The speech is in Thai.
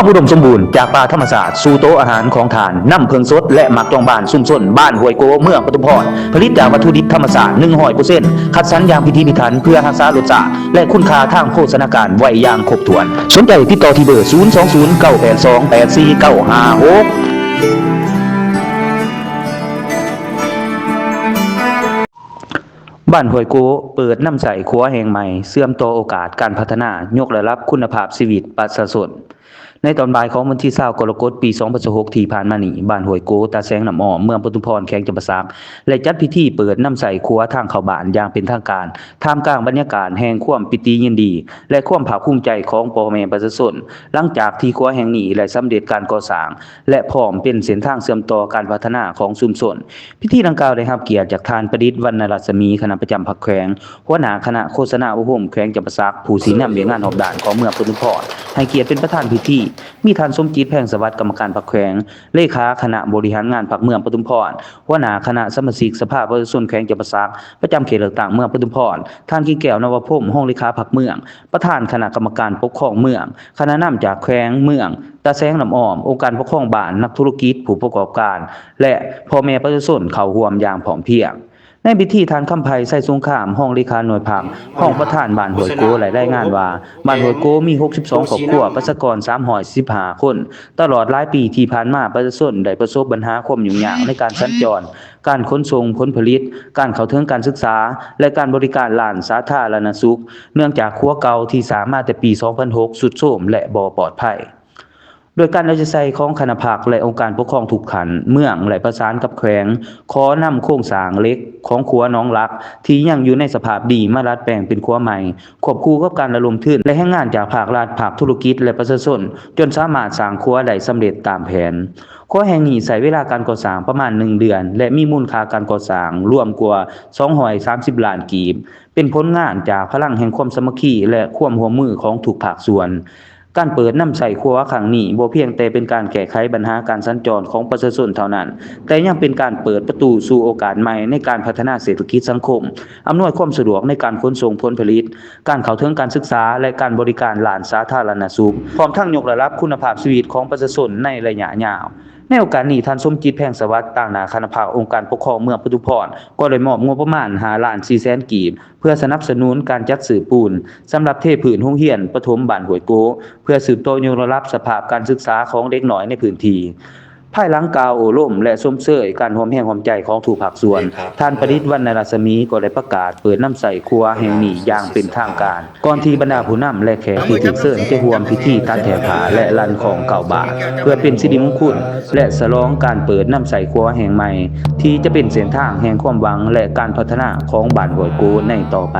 ความอุดมสมบูรณ์จากป่าธรรมศาสตร์สู่โต๊ะอาหารของทานน้ำเพิงสดและหมักตองบ้านซุ่มซ่นบ้านห้วยโกเมืองปทุมพรผลิตจากวัตถุดิบธรรมศาสตร์100%คัดสรรอย่างพิถีพิถันเพื่อรักษารสชาติและคุณค่าทางโภชนาการไว้อย่างครบถ้วนสนใจติดต่อที่เบอร์020-982-8495 บ้านห้วยโกเปิดน้ำใสครัวแห่งใหม่เสื่อมต่อโอกาสการพัฒนายกระดับคุณภาพชีวิตประชาชนในตอนบ่ายของวันที่20กรกฎาคมปี2026ที่ผ่านมานี้บ้านห้วยโกตาแสงน้ำอ้อมเมืองปทุมพรแขวงจำปาสักและจัดพิธีเปิดน้ำใสครัวทางเข้าบ้านอย่างเป็นทางการท่ามกลางบรรยากาศแห่งความปิติยินดีและความภาคภูมิใจของพ่อแม่ประชาชนหลังจากที่ครัวแห่งนี้ได้สำเร็จการก่อสร้างและพร้อมเป็นเส้นทางเชื่อมต่อการพัฒนาของชุมชนพิธีดังกล่าวได้รับเกียรติจากท่านประดิษฐ์วรรณรัศมีคณะประจำภาคแขวงหัวหน้าคณะโฆษณาอุโหมแขวงจำปาสักผู้สินำเวียงงานหอบด่านของเมืองปทุมพรให้เกียรติเป็นประธานพิธีมีท่านสมจิตแพงสวัสดิ์กรรมการพรรคแขวงเลขาคณะบริหารงานพรรคเมืองปทุมพรหัวหน้าคณะสมาชิกสภาประชาชนแขวงจำปาสักประจำเขตเลือกตั้งเมืองปทุมพรท่านกิ่งแก้วนวพงษ์ห้องเลขาพรรคเมืองประธานคณะกรรมการปกครองเมืองคณะนำจากแขวงเมืองตาแสงน้ำอ้อมองค์การปกครองบ้านนักธุรกิจผู้ประกอบการและพ่อแม่ประชาชนเข้าร่วมอย่างพร้อมเพรียงในพิธีทานคำไผ่ไส้สงครามห้องเลขาหน่วยผักห้องประธานบ้านห้วยโกได้งานว่าบ้านห้วยโกมี62ครอบครัวประชากร315คนตลอดหลายปีที่ผ่านมาประชาชนได้ประสบปัญหาความยุ่งยากในการสัญจรการขนส่งผลผลิตการเข้าถึงการศึกษาและการบริการร้านสาธารณสุขเนื่องจากครัวเก่าที่สร้างมาแต่ปี2006ทรุดโทรมและบ่ปลอดภัยโดยการเอาใจใส่ของคณะภาคและองค์การปกครองทุกขันเมืองและประสานกับแขวงขอนำโครงสร้างเล็กของครัวน้องรักที่ยังอยู่ในสภาพดีมาดัดแปลงเป็นครัวใหม่ควบคู่กับการระดมทุนและแรงงานจากภาครัฐภาคธุรกิจและประชาชนจนสามารถสร้างครัวได้สำเร็จตามแผนครัวแห่งนี้ใช้เวลาการก่อสร้างประมาณ1เดือนและมีมูลค่าการก่อสร้างรวมกว่า230ล้านกีบเป็นผลงานจากพลังแห่งความสามัคคีและความร่วมมือของทุกภาคส่วนการเปิดน้ำใสครัวครั้งนี้บ่เพียงแต่เป็นการแก้ไขปัญหาการสัญจรของประชาชนเท่านั้นแต่ยังเป็นการเปิดประตูสู่โอกาสใหม่ในการพัฒนาเศรษฐกิจสังคมอำนวยความสะดวกในการขนส่งผลผลิตการเข้าถึงการศึกษาและการบริการร้านสาธารณสุขพร้อมทั้งยกระดับคุณภาพชีวิตของประชาชนในระยะยาวในโอกาสนี้ท่านสมจิตแพงสวัสดิ์ต่างหน้าคณะภาคองค์การปกครองเมืองปทุมพรก็ได้มอบงบประมาณ5,400,000 กีบเพื่อสนับสนุนการจัดซื้อปูนสำหรับเทพื้นโรงเรียนประถมบ้านห้วยโกเพื่อสืบต่อยกระดับสภาพการศึกษาของเด็กน้อยในพื้นที่ภายหลังกล่าวโอ้ล้มและชมเชยการร่วมแห่งความใจของทุกภาคส่วนท่านประดิษฐ์วรรณรัศมีก็ได้ประกาศเปิดน้ำใสครัวแห่งนี้อย่างเป็นทางการก่อนที่บรรดาผู้นำและแขกที่ถูกเชิญจะร่วมพิธีตัดแถผาและลันของเก่าบาทเพื่อเป็นสิริมงคลและฉลองการเปิดน้ำใสครัวแห่งใหม่ที่จะเป็นเส้นทางแห่งความหวังและการพัฒนาของบ้านห้วยโกในต่อไป